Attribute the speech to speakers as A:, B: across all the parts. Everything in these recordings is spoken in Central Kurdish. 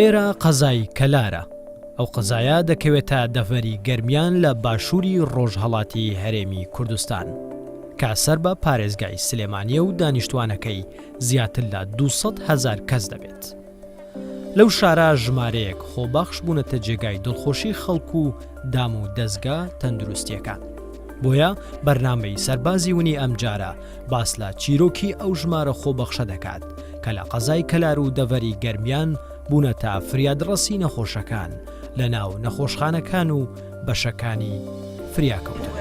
A: ئێرە قەزای کەلارە. ئەو قەزایە دەکەوێتە دەڤەری گەرمیان لە باشووری ڕۆژهەڵاتی هەرێمی کوردستان کە سەر بە پارێزگای سلێمانیە و دانیشتوانەکەی زیاتر لە 200,000 کەس دەبێت. لەو شارە ژمارەیەک خۆبەخش بوونەتە جێگای دڵخۆشی خەڵک و دام و دەستگا تەندروستیەکان. بۆیە بەرنامەی سەربازی ونی ئەمجارە باس لە چیرۆکی ئەو ژمارە خۆبەخشە دەکات کە لە قەزای کەلار و دەڤەری گەرمیان بوونەتە فریادڕەسی نەخۆشەکان لە ناو نەخۆشخانەکان و بەشەکانی فریاکەوتن.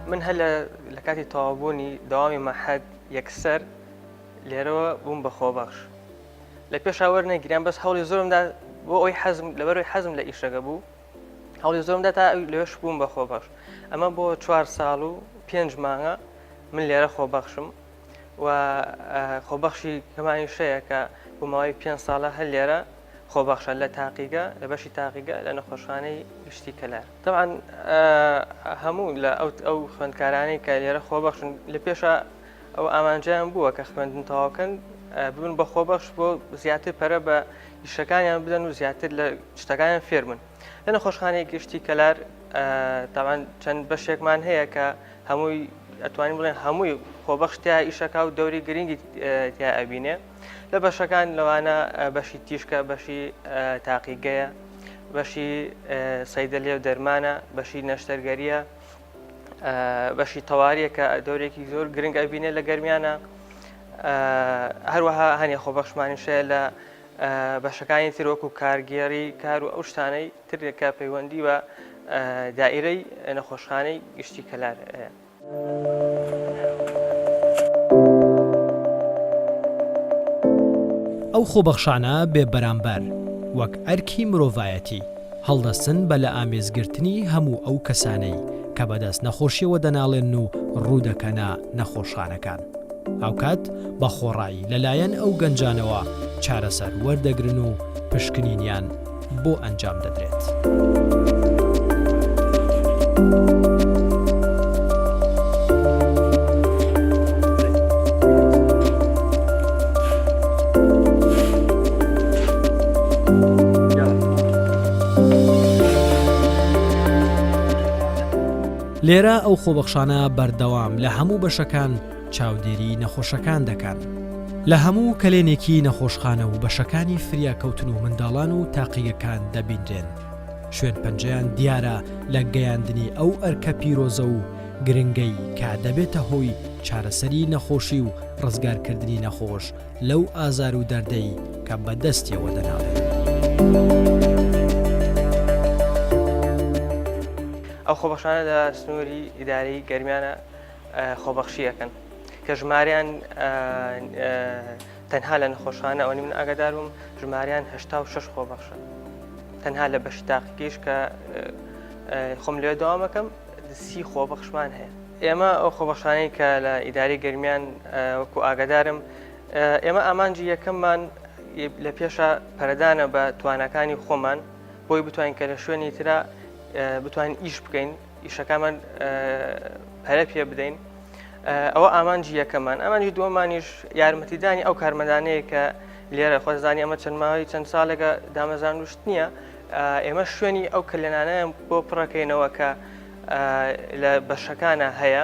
B: من هەل لە کاتی تەواوبوونی دەوامی مەحەد یەکسەر لێرەوە بووم بە خۆبەخش. لە پێشا وەرنەگیریان بەس هەوڵی زۆرمدا بۆ ئەوی لەبەرەوەی حەزم لە ئیشەکە بوو، هەوڵی زۆرمدا تا لەوێش بووم بە خۆبەخش. ئەمە بۆ 4 ساڵ و 5 مانگە من لێرە خۆبەخشم و خۆبەخشی کەمانیشەیە کە بۆ ماوەی 5 ساڵە هەر لێرە خۆبەخشە لە تاقیگە لە بەشی تاقیگە لە نەخۆشخانەی گشتی کەلار. طبعاً هەموو لە ئەو خوێندکارانەی کە لێرە خۆبەخشن لە پێشە ئەو ئامانجیان بووە کە خوێندن تەواوکەن ببن بە خۆبەخش بۆ زیاتر پەرە بە ئیشەکانیان بدەن و زیاتر لە شتەکانیان فێر بن. لە نەخۆشخانەی گشتی کەلار طبعاً چەند بەشێکمان هەیە کە هەمووی ئەتوانین بڵێن هەمووی خۆبەخش تیا ئیشەکە و دەوری گرنگی تیا ئەبینێ. لە بەشەکان لەوانە بەشی تیشکە، بەشی تاقیگەیە، بەشی سەیدەلێ و دەرمانە، بەشی نەشتەرگەریە، بەشی تەواریە کە دەورێکی زۆر گرنگ ئەبینێ لە گەرمیانە. هەروەها هەنێ خۆبەخشمانیشەیە لە بەشەکانی تر وەکو کارگێڕی کار و ئەو شتانەی ترێکە پەیوەندی بە دائیرەی نەخۆشخانەی گشتی کەلار هەیە.
A: ئەو خۆبەخشانە بێ بەرامبەر وەک ئەرکی مرۆڤایەتی هەڵدەستن بە لە ئامێزگرتنی هەموو ئەو کەسانەی کە بەدەست نەخۆشیەوە دەناڵێن و ڕوودەکەنە نەخۆشخانەکان. ئەوکات بە خۆڕایی لەلایەن ئەو گەنجانەوە چارەسەر وەردەگرن و پشکنینیان بۆ ئەنجام دەدرێت. لێرە ئەو خۆبەخشانە بەردەوام لە هەموو بەشەکان چاودێری نەخۆشەکان دەکەن. لە هەموو کەلێنێکی نەخۆشخانە و بەشەکانی فریاکەوتن و منداڵان و تاقیەکان دەبینرێن. شوێن پەنجەیان دیارە لە گەیاندنی ئەو ئەرکە پیرۆزە و گرنگەی کە دەبێتە هۆی چارەسەری نەخۆشی و ڕزگارکردنی نەخۆش لەو ئازار و دەردەی کە بەدەستیەوە دەناڵێن.
B: ئەو خۆبەخشانە لە سنووری ئیدارەی گەرمیانە خۆبەخشیەکەن کە ژماریان تەنها لە نەخۆشخانە ئەوەی من ئاگادار بووم ژماریان 86 خۆبەخشە تەنها لە بەشی تاقیگەیش کە خۆم لێ دەوامەکەم 30 خۆبەخشمان هەیە. ئێمە ئەو خۆبەخشانەی کە لە ئیدارەی گەرمیان وەکو ئاگادارم ئێمە ئامانجی یەکەممان لە پێشە پەرەدانە بە توانەکانی خۆمان بۆی بتوانین کە لە شوێنی ترە بتوانین ئیش بکەین، ئیشەکانمان پەرە پێ بدەین. ئەوە ئامانجی یەکەمان. ئامانجی دووەمانیش یارمەتیدانی ئەو کارمەندانەیە کە لێرە خۆزانی ئەمە چەند ماوەی چەند ساڵێکە دامەزانوشت نییە. ئێمە شوێنی ئەو کلێنانەیە بۆ پڕەکەینەوە کە لە بەشەکانە هەیە.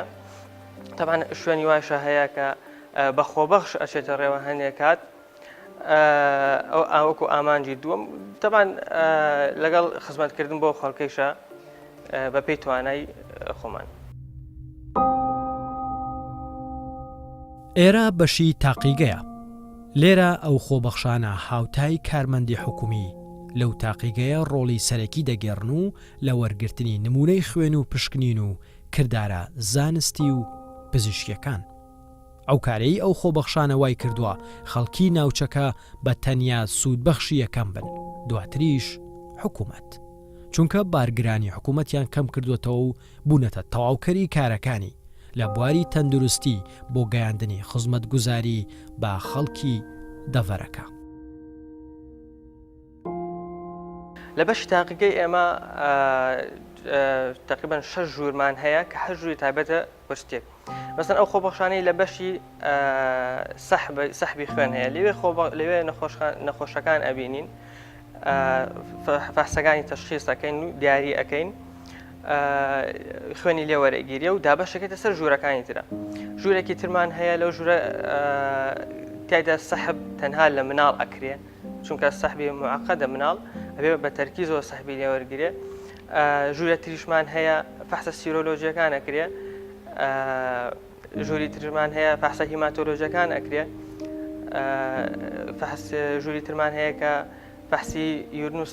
B: تەبان شوێنی واشە هەیە کە بە خۆبەخش ئەچێتە ڕێوە هەندێک کات ئەو وەکو ئامانجی دووەم. تەبان لەگەڵ خزمەتکردن بۆ خەڵکەیشە بە پێی توانای خۆمان.
A: ئێرە بەشی تاقیگەیە. لێرە ئەو خۆبەخشانە هاوتای کارمەندی حکومی لەو تاقیگەیە ڕۆڵی سەرەکی دەگەڕن و لە وەرگرتنی نمونەی خوێن و پشکنین و کردارە زانستی و پزیشکیەکان. ئەو کارەی ئەو خۆبەخشانە وای کردووە خەڵکی ناوچەکە بە تەنیا سوودبەخشی یەکەم بن، دواتریش حکوومەت. چونکە بارگرانی حکوومەتیان کەم کردوێتەوە و بوونەتە تەواوکەری کارەکانی لە بواری تەندروستی بۆ گەیاندنی خزمەتگوزاری بە خەڵکی دەڤەرەکە.
B: لە بەشی تاقیگەی ئێمە تقریبان 6 ژوورمان هەیە کە 8 ژووری تایبەتە بە شتێک. مەسەن ئەو خۆبەخشانەی لە بەشی سەحبی خوێن هەیە لەوێ نەخۆشەکان ئەبینین، فەحسەکانی تەشخیص ئەەکەین و دیاری ئەەکەین، خوێنی لێ وەرەگیریە و دابەشەکەیتە سەر ژوورەکانی ترە. ژوورێکی ترمان هەیە لەو ژوورە تایدا سەحب تەنها لە مناڵ ئەکرێ، چونکە سەحبی معقەدە مناڵ ئەبێ بە تەرکیزەوە سەحبی لێ وەرگیرێ. ژوورە تریشمان هەیە فەحسە سیرۆلۆژیەکان ئەکرێ، ژووری ترمان هەیە فەحسە هیماتۆلۆژیەکان ئەکرێ، ژووری ترمان هەیە کە فەحسی یورن و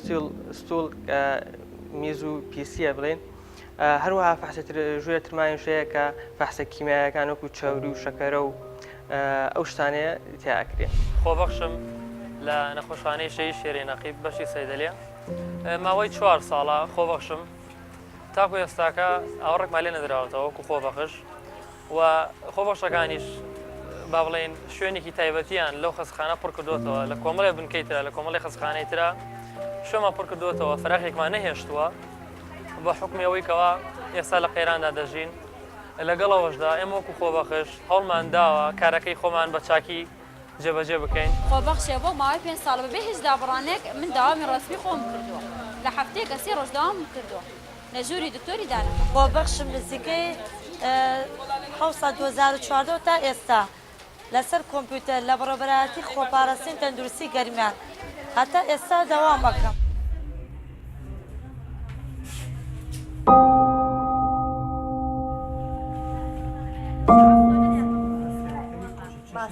B: ستوڵ میز و پیسیە بڵێن. هەروەها ژوورە ترمانیش هەیە کە فەحسە کیمیایەکان وەکو چاوری و شەکەرە و ئەو شتانەیە تیا ئەکرێ.
C: خۆبەخشم لە نەخۆشخانەی شەی شێری نەقیب بەشی سەیدەلیە ماوەی 4 ساڵە خۆبەخشم، تاکو ئێستاکە ئاوەڕێکمان لێ نەدراوەتەوە وەکو خۆبەخش و خۆبەخشەکانیش با بڵێن شوێنێکی تایبەتیان لەو خەستخانە پڕ کردوتەوە، لە کۆمەڵێ بنکەی ترە لە کۆمەڵی خەستخانەی ترە شوێنمان پڕ کردوتەوە، فراخێکمان نەهێشتووە بە حکمی ئەوەی کەوا ئێستا لە قەیراندا دەژین. لەگەڵەوەشدا ئێمە وەکو خۆبەخش هەوڵمان داوە کارەکەی خۆمان بە چاکی جێبەجێ بکەین.
D: خۆبەخشێ بۆ ماوەی 5 ساڵ بەبێ هیچ دابڕانێک من داوامی ڕسمی خۆم کردووە، لە هەفتەیەکە 3 ڕۆژ داوام کردووە لە ژووری دکتۆری دانەکە.
E: خۆبەخشم نزیکەی 2014 تا ئێستا لەسەر کۆمپیوتەر لە بەڕێوەبەرایەتی خۆپاراستنی تەندروستی گەرمیان هەتا ئێستا داوام ئەکەم.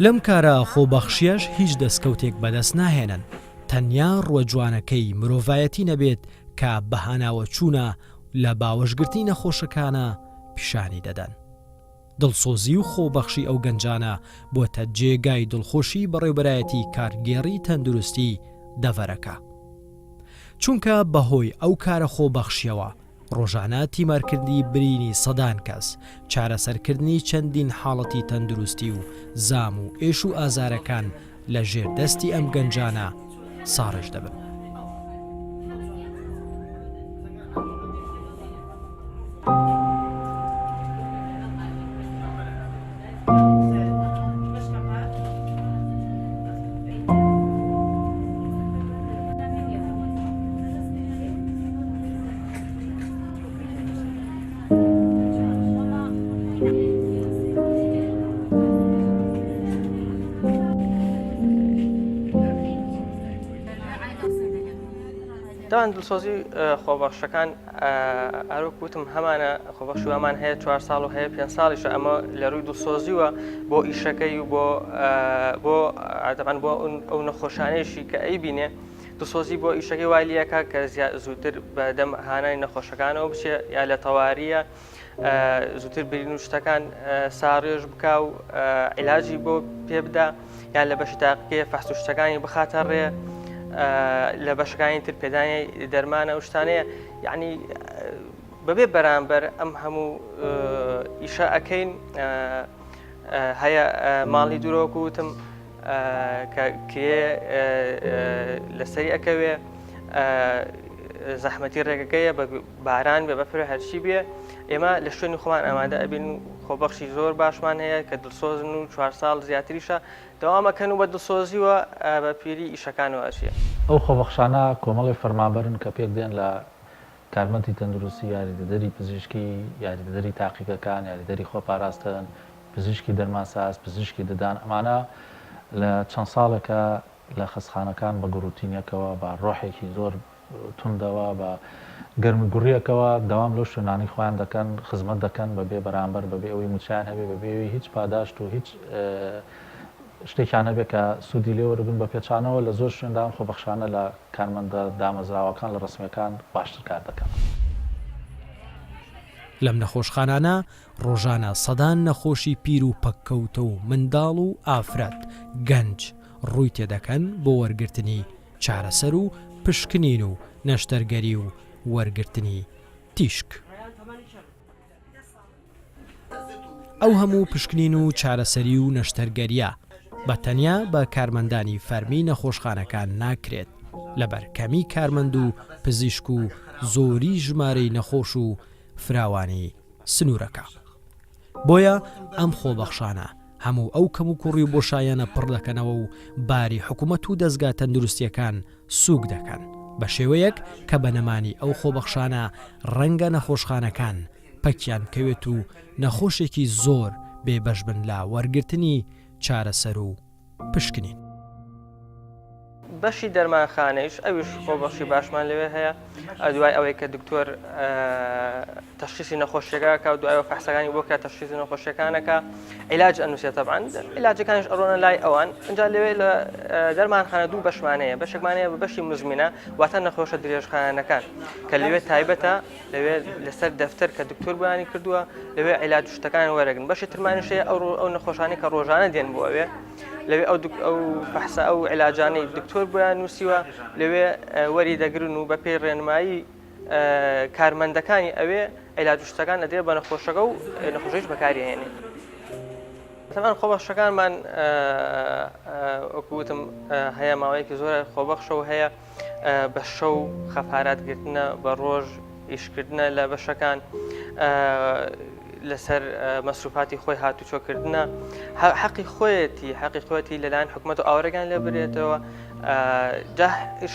A: لەم کارە خۆبەخشیەش هیچ دەستکەوتێک بەدەست ناهێنن، تەنیا ڕوەجوانەکەی مرۆڤایەتی نەبێت کە بەهاناوە چوونە لە باوەشگرتی نەخۆشەکانە پیشانی دەدەن. دڵسۆزی و خۆبەخشی ئەو گەنجانە بۆتە جێگای دڵخۆشی بەڕێوەبەرایەتی کارگێڕی تەندروستی دەڤەرەکە، چونکە بەهۆی ئەو کارە خۆبەخشیەوە ڕۆژانە تیمارکردی برینی سەدان کەس، چارەسەرکردنی چەندین حاڵەتی تەندروستی و زام و ئێش و ئازارەکان لە ژێر دەستی ئەم گەنجانە ساڕژ دەبن.
B: داوان دڵسۆزی خۆبەخشەکان ئەروکوتم هەمانە خۆبەخش هەمان هەیە 4 ساڵ و هەیە 5 ساڵیش ئەمە لە ڕووی دڵسۆزیوە بۆ ئیشەکەی و بۆ ئەو نەخۆشانەیەشی کە ئەیبینێ دڵسۆزی بۆ ئیشەکەی وای لەکە کە زووتر بەدەم هانای نەخۆشەکانەوە بچێ یا لە تەواریە زووتر برین و شتەکان ساڕێژ بکە و عیلاجی بۆ پێ بدا یان لە بەشی تاقیکەیە فەحس و شتەکانی بخاتە ڕێ لە بەشەکانی تر پێدانی دەرمانە و شتانەیە، یعنی بەبێ بەرامبەر ئەم هەموو ئیشە ئەەکەین. هەیە ماڵی دوورۆکو وتم کێ لەسەری ئەەکەوێ زەحمەتی ڕێگەکەیە بە باران بێ بەفرە هەرچی بێ ئێمە لە شوێنی خۆمان ئەمادە ئەبین و خۆبەخشی زۆر باشمان هەیە کە دڵسۆزن و 4 ساڵ زیاتریشە دەوامەکەن و بە دڵسۆزیوە بە پیری ئیشەکانەوە ئەچێ.
F: ئەو خۆبەخشانە کۆمەڵی فەرمانبەرن کە پێک دێن لە کارمەندی تەندروستی، یاریدەدەری پزیشکی، یاریدەدەری تاقیگەکان، یاریدەری خۆپاراستن، پزیشکی دەرمانساز، پزیشکی ددان. ئەمانە لە چەند ساڵێکە لە خەستخانەکان بە گروتینیەکەوە بە ڕۆحێکی زۆر توندەوە بە گەرمگوڕیەکەوە دەوام لەو شوێنانی خۆیان دەکەن، خزمەت دەکەن بەبێ بەرامبەر بەبێ ئەوەی موچیان هەبێ بەبێ هیچ پاداشت و هیچ شتێکیان هەبێت کە سوودی لێ وەربن بە پێچانەوە. لە زۆر شوێندا خۆبەخشانە لە کارمەندە دامەزراوەکان لە ڕسمیەکان باشتر کار دەکەن.
A: لەم نەخۆشخانانە ڕۆژانە سەدان نەخۆشی پیر و پەککەوتە و منداڵ و ئافرەت گەنج ڕووی تێدەکەن بۆ وەرگرتنی چارەسەر و پشکنین و نەشتەرگەری و وەرگرتنی تیشک. ئەو هەموو پشکنین و چارەسەری و نەشتەرگەریە بە تەنیا بە کارمەندانی فەرمی نەخۆشخانەکان ناکرێت، لەبەر کەمی کارمەند و پزیشک و زۆری ژمارەی نەخۆش و فراوانی سنوورەکە. بۆیە ئەم خۆبەخشانە هەموو ئەو کەم و کوڕی و بۆشایەنە پڕ دەکەنەوە و باری حکوومەت و دەستگا تەندروستیەکان سووک دەکەن بە شێوەیەک کە بەنەمانی ئەو خۆبەخشانە ڕەنگە نەخۆشخانەکان پەکیان کەوێت و نەخۆشێکی زۆر بێبەش بن لە وەرگرتنی چارەسەر و پشکنین.
B: بەشی دەرمانخانەیش ئەویش خۆبەخشی باشمان لەوێ هەیە دوای ئەوەی کە دکتۆر تەشخیصی نەخۆشیەکە و دوایەوە فەحسەکانی بۆ کە تەشخیصی نەخۆشیەکانەکە عیلاج ئەنووسێت تەبعاً عیلاجەکانیش ئەڕۆنە لای ئەوان اینجا لەوێ لە دەرمانخانە دوو بەشمانەیە بەشێکمانەیە بە بەشی مزمینە واتە نەخۆشە درێژخانەکان کە لەوێ تایبەتە لەوێ لەسەر دەفتەر کە دکتۆر بەیانی کردووە لەوێ عیلاج شتەکان وەرەگرن بەشی ترمانیشەیە ئەو نەخۆشانی کە ڕۆژانە دێن بۆ ئەوێ لەوێ ئەو فەحسە ئەو عیلاجانەی دکتۆر بۆیان نووسیوە لەوێ وەری دەگرن و بە پێی ڕێنمایی کارمەندەکانی ئەوێ عیلاج شتەکان ئەدرێ بە نەخۆشەکە و نەخۆشیش بەکارهێنێ. تەمان خۆبەخشەکانمان وەکوتم هەیە ماوەیەکی زۆرە خۆبەخشەوە هەیە بە شەو خەفاراتگرتنە بە ڕۆژ ئیشکردنە لە بەشەکان لەسەر مەسروفاتی خۆی هاتوچۆکردنە حەقی خۆیەتی لەلایەن حکوومەت و ئاوەرەکان لێ برێتەوە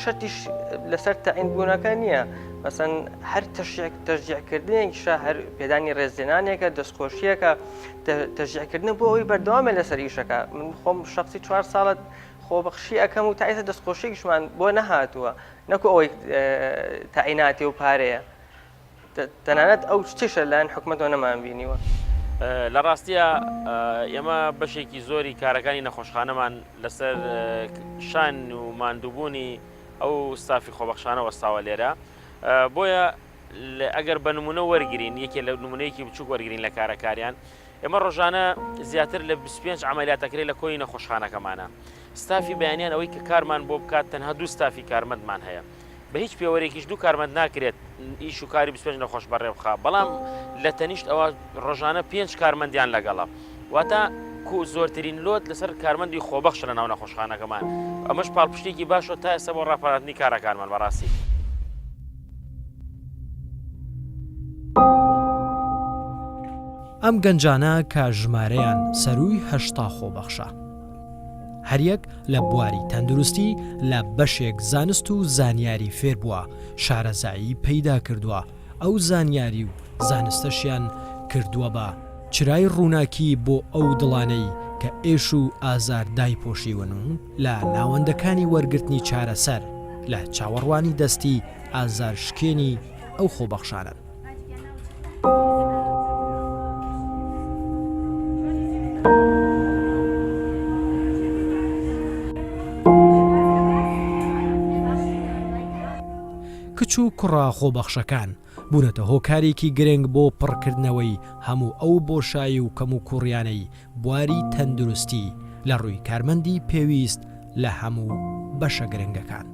B: شەرتیش لەسەر تەعین بوونەکە نییە مەسەن هەر تەشجیعکردنێکیشە هەر پێدانی ڕێزلێنانێکە دەستخۆشیەکە تەشجیعکردن بۆ ئەوی بەردەوامە لەسەر ئیشەکە من خۆم شخصی 4 ساڵت خۆبەخشی ئەەکەم و تایسە دەستخۆشیێکیشمان بۆ نەهاتووە نەکو ئەوەی تەعیناتی و پارەیە تەنانەت ئەو شتێشە لایەن حکوومەتەوە نەمان بینیوە.
G: لە ڕاستیە ئێمە بەشێکی زۆری کارەکانی نەخۆشخانەمان لەسەر شان و ماندووبوونی ئەو ستافی خۆبەخشانە وەستاوە لێرە بۆیە ئەگەر بە نمونە وەرگین یەکێ لە نمونەیەکی بچووک وەرگین لە کارەکاریان ئێمە ڕۆژانە زیاتر لە 25 عملیاتەکرێت لە کۆی نەخۆشخانەکەمانە ستافی بەیانیان ئەوەی کە کارمان بۆ بکات تەنها 2 ستافی کارمەندمان هەیە بە هیچ پێوەرێکیش 2 کارمەند ناکرێت ئیش و کاری 25 نەخۆش بەڕێ بخا بەڵام لە تەنیشت ئەوە ڕۆژانە 5 کارمەندیان لەگەڵە واتە زۆرترین لۆت لەسەر کارمەندی خۆبەخش لە ناو نەخۆشخانەکەمان ئەمەش پاڵپشتێکی باشە تا ئێستا بۆ ڕاپەڕاندنی کارەکانمان بەڕاستی.
A: ئەم گەنجانە کە ژمارەیان سەرووی 80 خۆبەخشە هەریەک لە بواری تەندروستی لە بەشێک زانست و زانیاری فێر بووە شارەزایی پەیدا کردووە ئەو زانیاری و زانستەشیان کردووە بە چرای ڕووناکی بۆ ئەو دڵانەی کە ئێش و ئازار دایپۆشیون و لە ناوەندەکانی وەرگرتنی چارەسەر لە چاوەڕوانی دەستی ئازار شکێنی ئەو خۆبەخشانن. کچ و کوڕا خۆبەخشەکان بوونەتە هۆکارێکی گرنگ بۆ پڕکردنەوەی هەموو ئەو بۆشایی و کەم و کوڕیانەی بواری تەندروستی لە ڕووی کارمەندی پێویست لە هەموو بەشە گرنگەکان.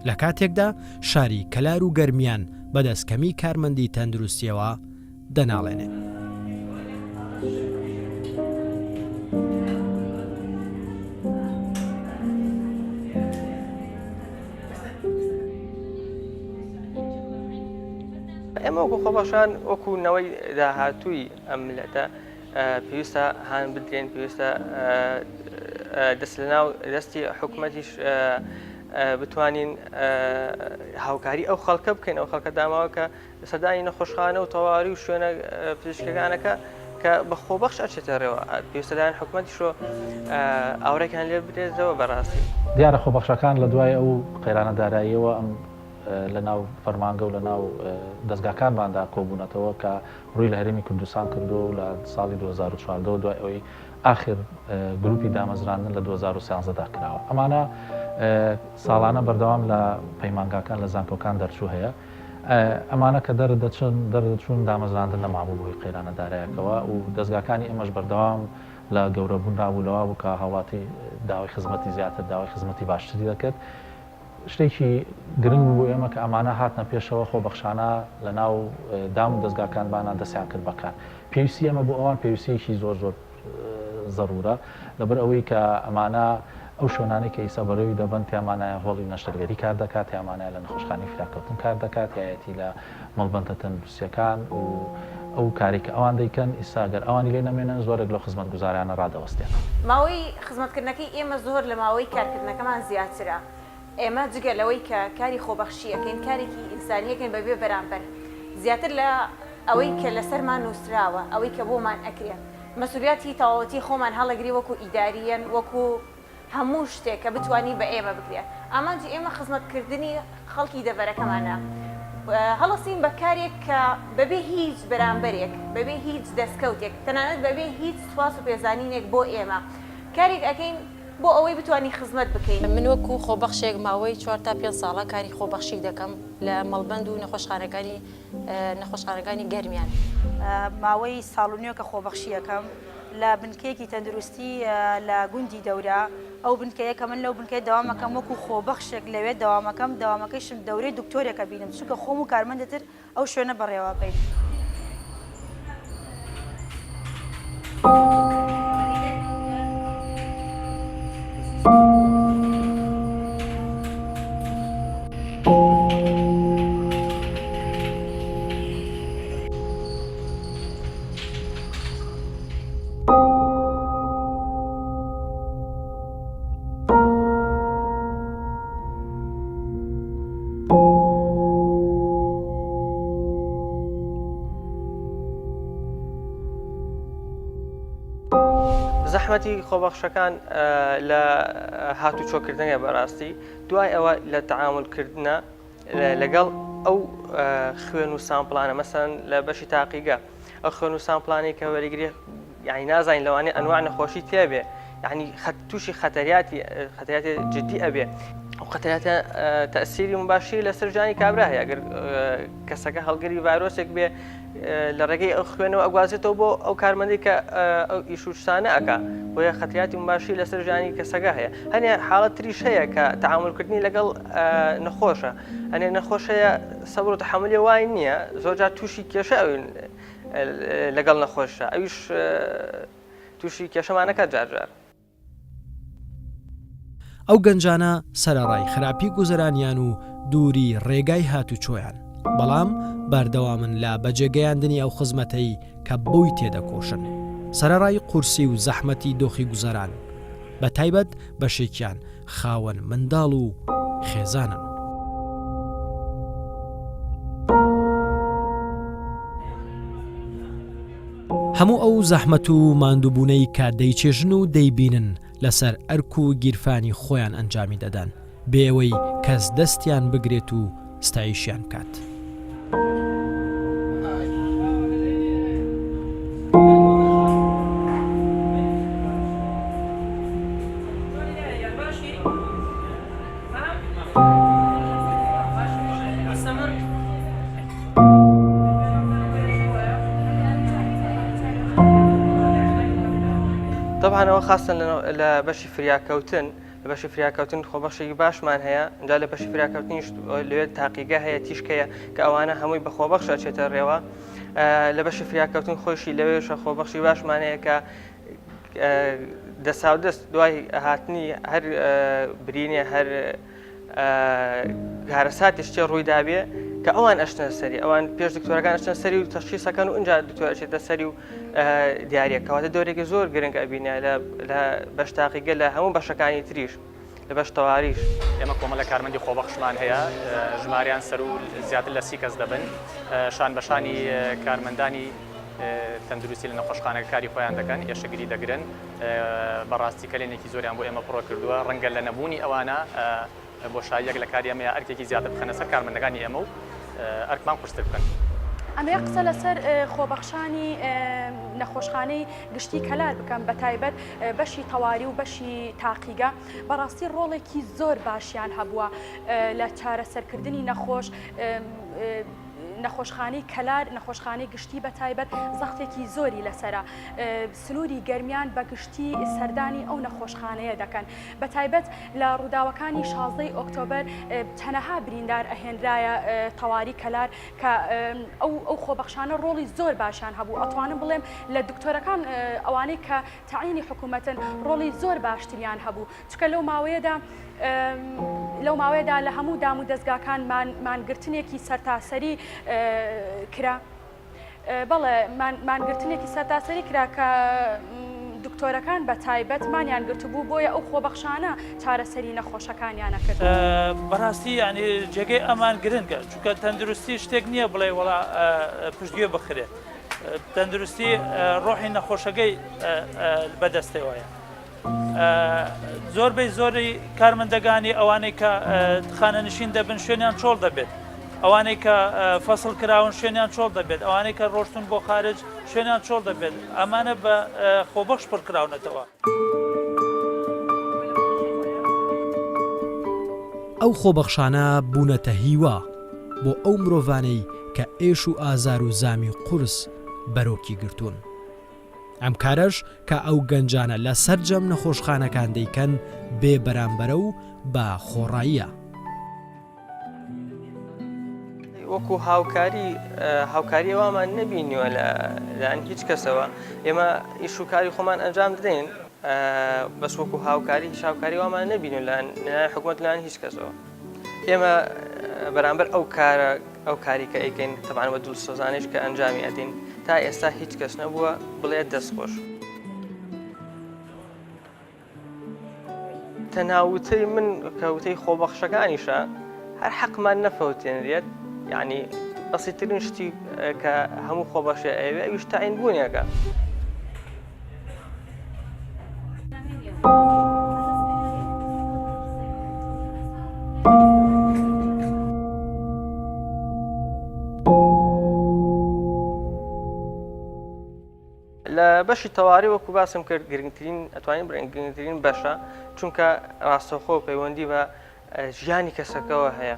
A: لە کاتێکدا شاری کەلار و گەرمیان بەدەستکەمی کارمەندی تەندروستیەوە دەناڵێنێت.
B: ئێمە وەکو خۆبەخشان وەکوونەوەی داهاتووی ئەم ملەتە پێویستە هاان بدرێن پێویستە دەست لە ناو دەستی حکوومەتیش بتوانین هاوکاری ئەو خەڵکە بکەین ئەو خەڵکە داماوە کە سەردانی نەخۆشخانە و تەواوی و شوێنە پزیشکەکانەکە کە بە خۆبەخش ئەچێتە ڕێوە پێویستە لایەن حکوومەتیشۆ ئاورێکیان لێ بدرێتەوە بەڕاستی.
F: دیارە خۆبەخشەکان لە دوای ئەو قەیرانە داراییەوە ئەم لە ناو فەرمانگە و لە ناو دەستگاکانماندا کۆبوونەتەوە کە ڕووی لە هەرێمی کوردستان کردو و لە ساڵی 2014 دوای ئەوەی ئاخر گروپی دامەزراندن لە 2013دا کراوە. ئەمانە ساڵانە بەردەوام لە پەیمانگاکان لە زانکۆکان دەرچوو هەیە ئەمانە کە دەردەچوون دامەزراندن نەمابوو بۆی قەیرانە دارایەکەوە و دەستگاکانی ئێمەش بەردەوام لە گەورەبوون ڕابوولەوە بوو کە هاوڵاتی داوای خزمەتی زیاتر داوای خزمەتی باشتری دەکرد. شتێکی گرنگ بوو ئێمە کە ئەمانە هاتنە پێشەوە خۆبەخشانە لە ناو دام و دەستگاکان بانان دەستیان کرد بەکار. پێویستی ئەمە بۆ ئەوان پێویستیەکی زۆر زۆر زەڕورە لەبەر ئەوەی کە ئەمانە ئەو شوێنانی کە ئیسا بەڕێوی دەبن پیامانایە هۆڵی نەشتەرگەری کار دەکات یامانایە لە نەخۆشخانەی فراکەوتن کار دەکات یایەتی لە مەڵبەندە تەندروستیەکان و ئەو کاری کە ئەوان دەیکەن ئیساگەر ئەوانی لێ نەمێنن زۆرێک لە خزمەت گوزاریانە ڕادەوەستێن.
H: ماوەی خزمەتکردنەکەی ئێمە زۆر لە ماوەی کارکردنەکەمان زیاترە. ئێمە جگە لەوەی کە کاری خۆبەخشیەکەین کارێکی ئینسانیەکەین بەبێ بەرامبەر زیاتر لە ئەوەی کە لەسەرمان نووسراوە ئەوەی کە بۆمان ئەکرێن مەسئولیەتی تەواوەتی خۆمان هەڵەگری وەکو ئیداریەن وەکو هەموو شتێک کە بتوانی بە ئێمە بکرێت ئامانجی ئێمە خزمەتکردنی خەڵکی دەڤەرەکەمانە هەڵەسین بە کارێک کە بەبێ هیچ بەرامبەرێک بەبێ هیچ دەستکەوتێک تەنانەت بەبێ هیچ سواس و پێزانینێک بۆ ئێمە کارێک ئەەکەین بۆ ئەوەی بتوانی خزمەت بکەین.
I: من وەکو خۆبەخشێک ماوەی 4 تا 5 ساڵە کاری خۆبەخشی دەکەم لە مەڵبەند و نەخۆشخانەکانی گەرمیان.
J: ماوەی ساڵونیۆ کە خۆبەخشیەکەم لە بنکەیەکی تەندروستی لە گوندی دەورە ئەو بنکەیەکە من لەو بنکەی داوامەکەم وەکو خۆبەخشێک لەوێ داوامەکەیشم دەورەی دکتۆرێکە بینم چونکە خۆم و کارمەندتر ئەو شوێنە بەڕێوە بین.
B: زەحمەتی خۆبەخشەکان لە هاتوچۆکردنە بەڕاستی دوای ئەوە لە تەعاملکردنە لەگەڵ ئەو خوێن و سامپڵانە مەسەن لە بەشی تاقیگە ئەو خوێن و سامپڵانی کە وەریگری یعنی نازانین لەوانەیە ئەنواع نەخۆشی تێبێ یعنی تووشی خەتەریاتی جدی ئەبێ ئەو خەتەریاتە تەسیری مباشری لەسەر ژانی کابرا هەیە ئەگەر کەسەکە هەڵگەری ڤایرۆسێک بێ لە ڕێگەی ئەو خوێنەوە ئەگوازێتەوە بۆ ئەو کارمەندی کە ئەو ئیشوشتانە ئەکا بۆیە خەتریاتی مباشری لەسەر ژانی کەسەکە هەیە هەنێ حاڵەت تریش هەیە کە تەعاملکردنی لەگەڵ نەخۆشە هەنێ نەخۆشەیە سەبر و تەحملی وای نییە زۆرجار تووشی کێشە ئەوین لەگەڵ نەخۆشە ئەویش تووشی کێشەمانەکە جارجار.
A: ئەو گەنجانە سەرەڕای خراپی گوزەرانیان و دووری ڕێگای هاتوچۆیان بەڵام بەردەوامن لە بەجێگەیاندنی ئەو خزمەتەی کە بۆی تێدەکۆشن سەرەڕای قورسی و زەحمەتی دۆخی گوزەران بە تایبەت بەشێکیان خاوەن منداڵ و خێزانن. هەموو ئەو زەحمەت و ماندووبوونەی کە دەیچێژن و دەیبینن لەسەر ئەرک و گیرفانی خۆیان ئەنجامی دەدەن بێەوەی کەس دەستیان بگرێت و ستایشیان کات.
B: طبعاەوە خاستن لە بەشی فریاکەوتن لە بەشی فریاکەوتن خۆبەخشێکی باشمان هەیە اینجا لە بەشی فریاکەوتنیش لەوێ تاقیگە هەیە تیشکەیە کە ئەوانە هەمووی بە خۆبەخش ئەچێتە ڕێوە لە بەشی فریاکەوتن خۆشی لەوێشە خۆبەخشی باشمان هەیە کە دەساودەست دوای هاتنی هەر برینێ هەر هارەساتی شتێ ڕوویدابێ کە ئەوان ئەشتە سەری ئەوان پێش دکتۆرەکان ئەشتە سەری و تەشخیصەکەن و اینجا دکتۆر ئەچێتە سەری و دیارەکەواتە دۆرێکی زۆر گرنگ ئەبینە لە بەش تاقیگە لە هەموو بەشەکانی تریش لە بەش تەواریش.
K: ئێمە کۆمەڵە کارمەندی خۆبەخشمان هەیە ژماریان سەر و زیاتر لە 30 کەس دەبن شان بەشانی کارمەندانی تەندروستی لە نەخۆشخانەکە کاری خۆیان دەکەن ئێشەگیری دەگرن بەڕاستی کەلێنێکی زۆریان بۆ ئێمە پڕۆ کردووە ڕەنگە لە نەبوونی ئەوانە بۆ شایەک لە کاری ئەمەیە ئەرکێکی زیاتر بخەنە سەر کارمەندەکانی ئێمە و ئەرکمان قورستر بکەن.
L: ئەمەیە قسە لەسەر خۆبەخشانی نەخۆشخانەی گشتی کەلار بکەم بە تایبەت بەشی تەواری و بەشی تاقیگە بەڕاستی ڕۆڵێکی زۆر باشیان هەبووە لە چارەسەرکردنی نەخۆش نەخۆشخانەی کەلار نەخۆشخانەی گشتی بە تایبەت زەختێکی زۆری لەسرە سنووری گەرمیان بە گشتی سەردانی ئەو نەخۆشخانەیە دەکەن بە تایبەت لە ڕووداوەکانی 16 ئۆکتۆبەر تەنەها بریندار ئەهێنرایە تەواری کەلار کە ئەو خۆبەخشانە ڕۆڵی زۆر باشیان هەبوو ئەتوانم بڵێم لە دکتۆرەکان ئەوانەی کە تعینی حکوومەتن ڕۆڵی زۆر باشتریان هەبوو چکە لەو ماوەیەدا لە هەموو دام و دەستگاکان مانگرتنێکی سەرتاسەری کرا بەڵێ مانگرتنێکی سەرتاسەری کرا کە دکتۆرەکان بە تایبەت مانیان گرتبوو بۆیە ئەو خۆبەخشانە چارەسەری نەخۆشەکانیانە کرد
M: بەڕاستی ینی جێگەی ئەمان گرنگە چونکە تەندروستی شتێک نییە بڵێ وڵا پشتگوێ بخرێت تەندروستی ڕۆحی نەخۆشەکەی بەدەستەوەیە زۆربەی زۆری کارمەندەکانی ئەوانەی کە خانەنشین دەبن شوێنیان چۆڵ دەبێت ئەوانەی کە فەسڵ کراون شوێنیان چۆڵ دەبێت ئەوانەی کە ڕۆشتون بۆ خارج شوێنیان چۆڵ دەبێت ئەمانە بە خۆبەخش پڕکراونەتەوە
A: ئەو خۆبەخشانە بوونەتە هیوا بۆ ئەو مرۆڤانەی کە ئێش و ئازار و زامی قورس بەرۆکی گرتوون ئەم کارەش کە ئەو گەنجانە لە سەرجەم نەخۆشخانەکان دەیکەن بێ بەرامبەرە و بە خۆڕاییە
B: وەکو هاوکاری ئەومان نەبینیوە لەەن هیچ کەسەوە ئێمە ئیش و کاری خۆمان ئەنجام دەدەین بەس وەکو هاوکاری هیچ هاوکاری ئەومان نەبینیو لە حکوومەت لەیان هیچ کەسەوە ئێمە بەرامبەر ئەو کاری کە ئەیکەین تەبان بە دڵسۆزانش کە ئەنجامی ئەدین تا ئێستا هیچ کەس نەبووە بڵێت دەستخۆش تەناوتەی من کەوتەی خۆبەخشەکانیشە هەر حەقمان نەفەوتێنرێت یعنی بەسیترین شتی کە هەموو خۆبەخشی ئەوێ ئەویش تاین بوونیەکە لە بەشی تەواری وەکو باسم کرد گرنگترین ئەتوانین بڵێن گرنگترین بەشە چونکە ڕاستەوخۆ پەیوەندی بە ژیانی کەسەکەەوە هەیە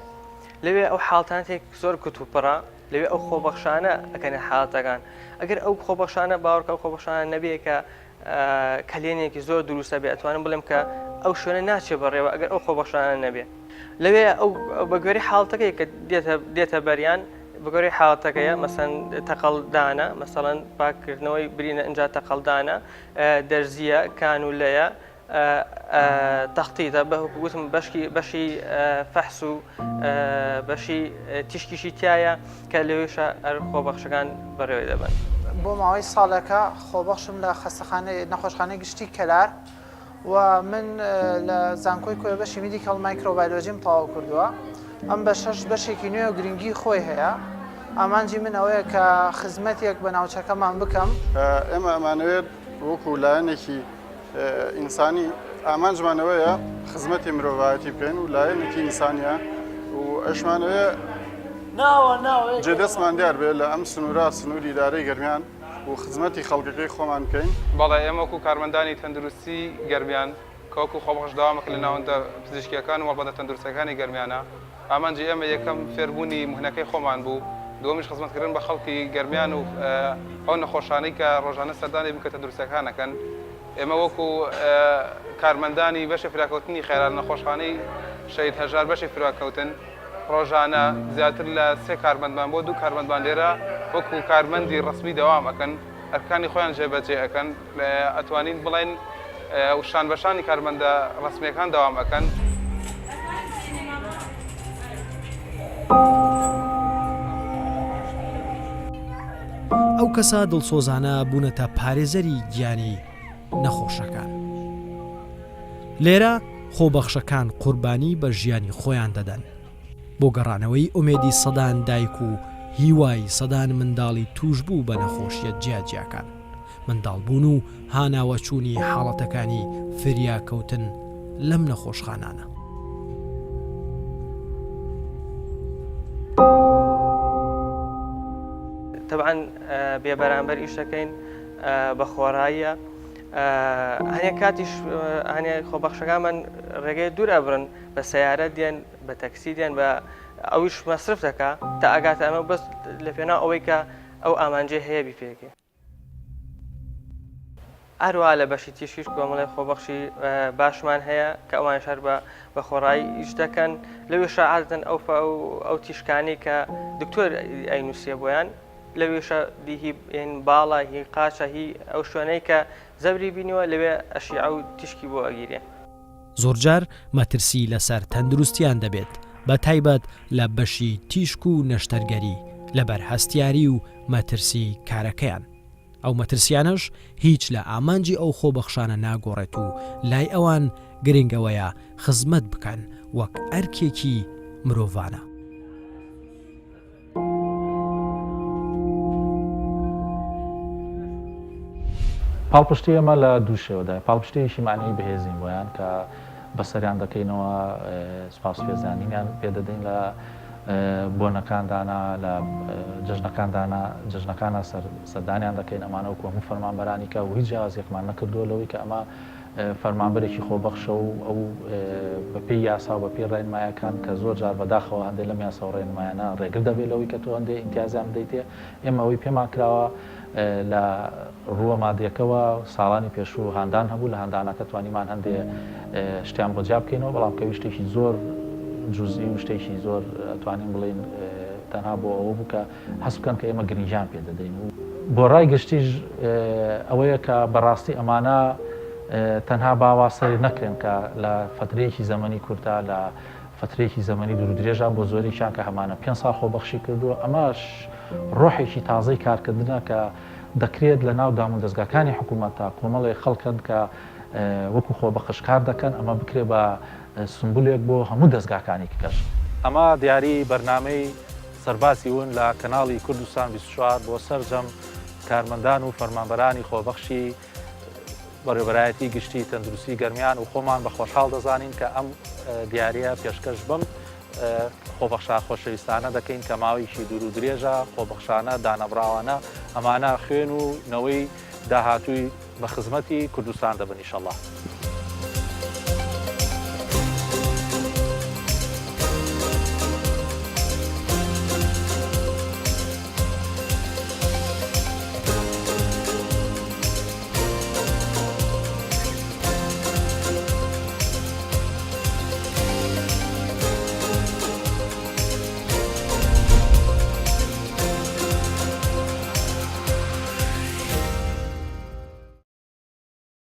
B: لەوێ ئەو حاڵتانێک زۆر کتوپڕە لەوێ ئەو خۆبەخشانە ئەکەنە حاڵەتەکان ئەگەر ئەو خۆبەخشانە باوەڕکە ئەو خۆبەخشانە نەبێ کە کەلێنێکی زۆر دروستە بێ ئەتوانم بڵێم کە ئەو شوێنە ناچێ بەڕێوە ئەگەر ئەو خۆبەخشانە نەبێ لەوێ ئەو بەگوێری حاڵەتەکەی کە دێتە بەریان بەگۆری حاڵەتەکەیە مەسەن تەقەڵدانە مەسەڵەن پاکردنەوەی برینە ئەنج تەقەڵدانە دەرزیە کانولەیە تەختیتە بەوتم بەشی فەحس و بەشی تیشکیشی تایە کە لەوێشە ئەر خۆبەخشەکان بەڕێوەی دەبن
N: بۆ ماوەی ساڵەکە خۆبەخشم لە نەخۆشخانەی گشتی کەلار و من لە زانکۆی کۆیبەشی میدیکەڵ مایکرۆبایۆلۆژیم تەواو کردووە ئەم بە شەش بەشێکی نوێ و گرنگی خۆی هەیە ئامانجی من ئەوەیە کە خزمەتێک بە ناوچەکەمان بکەم
O: ئێمە ئەمانەوێت وەکو لایەنێکی ئینسانی ئامانجمانەوەیە خزمەتی مرۆڤایەتی بکەین و لایەنێکی ئینسانیە و ئەشمانەوەیە جێدەستمان دیار بێت لە ئەم سنوورە سنووری ئیدارەی گەرمیان و خزمەتی خەڵکەکەی خۆمان بکەین
P: بەڵێ ئێمە وەکو کارمەندانی تەندروستی گەرمیان کەوەکو خۆبەخش داوامەکە لە ناوەندە پزیشکیەکان و وەڵبەتە تەندروستەکانی گەرمیانە ئامانجی ئێمە یەکەم فێربوونی مهنەکەی خۆمان بوو دومیش خزمەتکردن بە خەڵکی گەرمیان و ئەو نەخۆشانەی کە ڕۆژانە سەردانی بکە تەندروستەکانەکەن ئێمە وەکو کارمەندانی بەشی فراکەوتنی خێران نەخۆشخانەی شەید هەژار بەشی فراکەوتن ڕۆژانە زیاتر لە 3 کارمەندمان بۆ 2 کارمەندمان لێرە وەکو کارمەندی ڕسمی دەوام ئەکەن ئەرکانی خۆیان جێبەجێ ئەەکەن ئەتوانین بڵێن شان بەشانی کارمەندە ڕسمیەکان دەوام ئەکەن
A: ئەو کەسە دڵسۆزانە بوونەتە پارێزەری گیانی نەخۆشەکان لێرە خۆبەخشەکان قوربانی بە ژیانی خۆیان دەدەن بۆ گەڕانەوەی ئومێدی سەدان دایک و هیوای سەدان منداڵی توش بوو بە نەخۆشیە جیاجیاکان منداڵبوون و هاناوەچوونی حاڵەتەکانی فریاکەوتن لەم نەخۆشخانانە
B: طبعا بێبەرامبەر ئیشەکەین بە خۆڕاییە هەنێ کاتیش هەنێ خۆبەخشەکانمان ڕێگەی دوور ئەبرن بە سەیارە دێن بە تەکسی دێن بە ئەویش مەصرف دەکا تا ئاگاتە ئەمە بەس لە پێنا ئەوەی کە ئەو ئامانجێ هەیە بیپێکێ. هەروە لە بەشی تیشیش کۆمەڵی خۆبەخشی باشمان هەیە کە ئەوان شار بە خۆڕایی ئیش دەکەن لەوێشە عادەتەن ئەو تیشکانی کە دکتۆر ئەینووسێ بۆیان لەوێشە دیهی باڵە هی قاچە هی ئەو شوێنەی کە زەبری بینیوە لەوێ ئەشیع و تیشکی بۆ ئەگیرێ.
A: زۆرجار مەترسی لەسەر تەندروستیان دەبێت بە تایبەت لە بەشی تیشک و نەشتەرگەری لەبەر هەستیاری و مەترسی کارەکەیان. ئەو مەترسیانش هیچ لە ئامانجی ئەو خۆبەخشانە ناگۆڕێت و لای ئەوان گرنگەوەیە خزمەت بکەن وەک ئەرکێکی مرۆڤانە.
F: پاڵپشتی ئەمە لە دوو شێوەدا پاڵپشتەیەکی معنەی بەهێزین بۆیان کە بەسەریان دەکەینەوە سوپاسپێزانینیان پێدەدەین لە بۆنەکاندانا لە جژنەکانە سەردانیان دەکەین ئەمانە وەکو هەموو فەرمانبەرانی کە و هیچ جیاوازێکمان نەکردووە لەوەی کە ئەمە فەرمانبەرێکی خۆبەخشە و ئەو بەپێی یاسا و بەپێی ڕێنمایەکان کە زۆر جار بەداخەوە هەندێک لەم یاسا و ڕێنمایانە ڕێگر دەبێت لەوەی کە تۆ هەندێک ئیمتیازیان بدەیتێ ئێمە ئەوەی پێمان کراوە لە ڕووە مادیەکەەوە ساڵانی پێشوو هاندان هەبوو لە هەندانەکە توانیمان هەندێک شتیان بۆ جیا بکەینەوە بەڵام کەوی شتێکی زۆر جوزئی و شتێکی زۆر توانین بڵین تەنها بۆ ئەوە بوو کە هەست بکەن کە ئێمە گرنگیان پێ دەدەین و بۆ ڕای گشتیش ئەوەیە کە بەڕاستی ئەمانە تەنها باواسەری نەکرێن کە لە فترەیەکی زەمەنی کورتە لە فترەیەکی زەمەنی دوورودرێژە بۆ زۆریشان کە هەمانە 5 ساڵ خۆبەخشی کردووە ئەمەش ڕۆحێکی تازەی کارکردنە کە دەکرێت لە ناو دامون دەستگاکانی حکوومەتە کۆمەڵی خەڵکن کە وەکو خۆبەخش کار دەکەن ئەمە بکرێت بە سمبولێک بۆ هەموو دەستگاکانی کەش. ئەمە دیاری بەرنامەی سەرباسی ون لە کەناڵی کوردستان 24 بۆ سەرجەم کارمەندان و فەرمانبەرانی خۆبەخشی بەڕێوەبەرایەتی گشتی تەندروستی گەرمیان و خۆمان بە خۆشحاڵ دەزانین کە ئەم دیارە پێشکەش بم خۆبەخشا خۆشەویستانە دەکەین کە ماوەیەکی دوور و درێژە خۆبەخشانە دانەبراوانە ئەمانە خوێن و نەوەی داهاتووی بە خزمەتی کوردستان دەبن ئینشەڵڵا.